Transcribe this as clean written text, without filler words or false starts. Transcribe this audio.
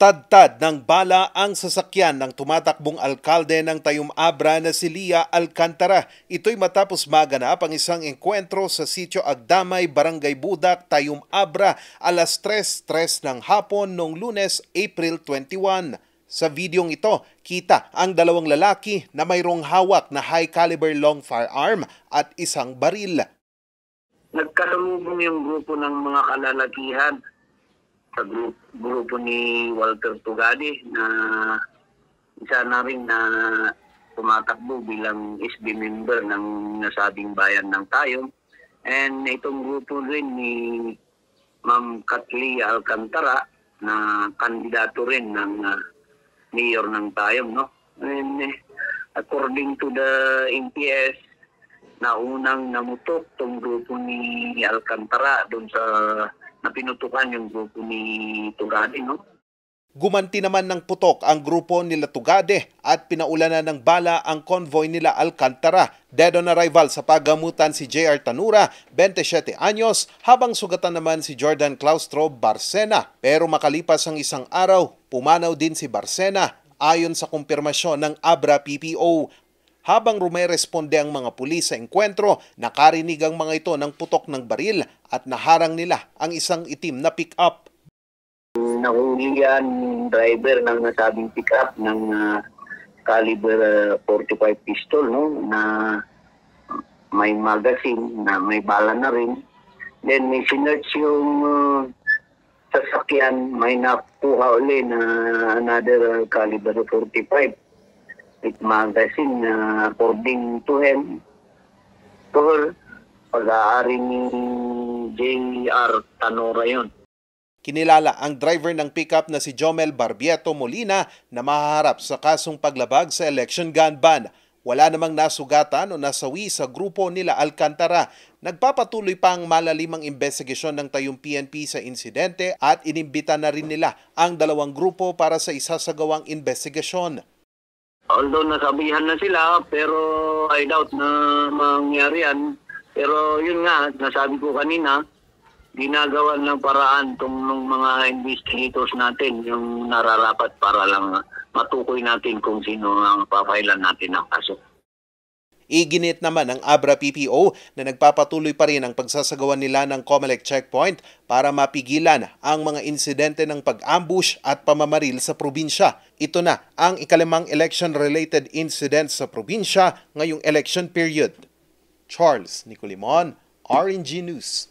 Natadtad ng bala ang sasakyan ng tumatakbong alkalde ng Tayum Abra na si Lia Alcantara. Ito'y matapos maganap ang isang engkwentro sa Sitio Agdamay, Barangay Budak, Tayum Abra alas 3:03 ng hapon noong Lunes, April 21. Sa videong ito, kita ang dalawang lalaki na mayroong hawak na high-caliber long firearm at isang baril. Nagkasalubong yung grupo ng mga kalalakihan sa grupo ni Walter Tugade na isa na rin na tumatakbo bilang SB member ng nasabing bayan ng Tayum. And itong grupo rin ni Ma'am Lia Alcantara na kandidato rin ng mayor ng Tayum, no? And according to the NPS, na unang namutok tong grupo ni Alcantara doon sa napinutukan yung grupo ni Tugade, no? Gumanti naman ng putok ang grupo nila Tugade at pinaulanan ng bala ang convoy nila Alcantara. Dead on arrival sa paggamutan si JR Tanura, 27 anyos, habang sugatan naman si Jordan Claustro Barcena. Pero makalipas ang isang araw, pumanaw din si Barcena ayon sa kumpirmasyon ng Abra PPO. Habang rumeresponde ang mga pulis sa engkwentro, nakarinig ang mga ito ng putok ng baril at naharang nila ang isang itim na pick-up. Nahuli yan driver ng nasabing pick-up ng caliber 45 pistol, no? Na may magazine, na may bala na rin. Then may sinerch yung sasakyan, may nakuha uli na another caliber 45. Magazine na according to him, pag-aari ni JR Tanura yun. Kinilala ang driver ng pickup na si Jomel Barbieto Molina na mahaharap sa kasong paglabag sa election gun ban. Wala namang nasugatan o nasawi sa grupo nila Alcantara. Nagpapatuloy pa ang malalimang investigasyon ng Tayum PNP sa insidente at inimbita na rin nila ang dalawang grupo para sa isasagawang investigasyon. Although nasabihan na sila, pero I doubt na mangyari yan. Pero yun nga, nasabi ko kanina, ginagawan ng paraan itong mga investigators natin, yung nararapat para lang matukoy natin kung sino ang papailan natin ng kaso. Iginit naman ng Abra PPO na nagpapatuloy pa rin ang pagsasagawa nila ng COMELEC checkpoint para mapigilan ang mga insidente ng pag-ambush at pamamaril sa probinsya. Ito na ang ikalimang election-related incident sa probinsya ngayong election period. Charles Nicolimon, RNG News.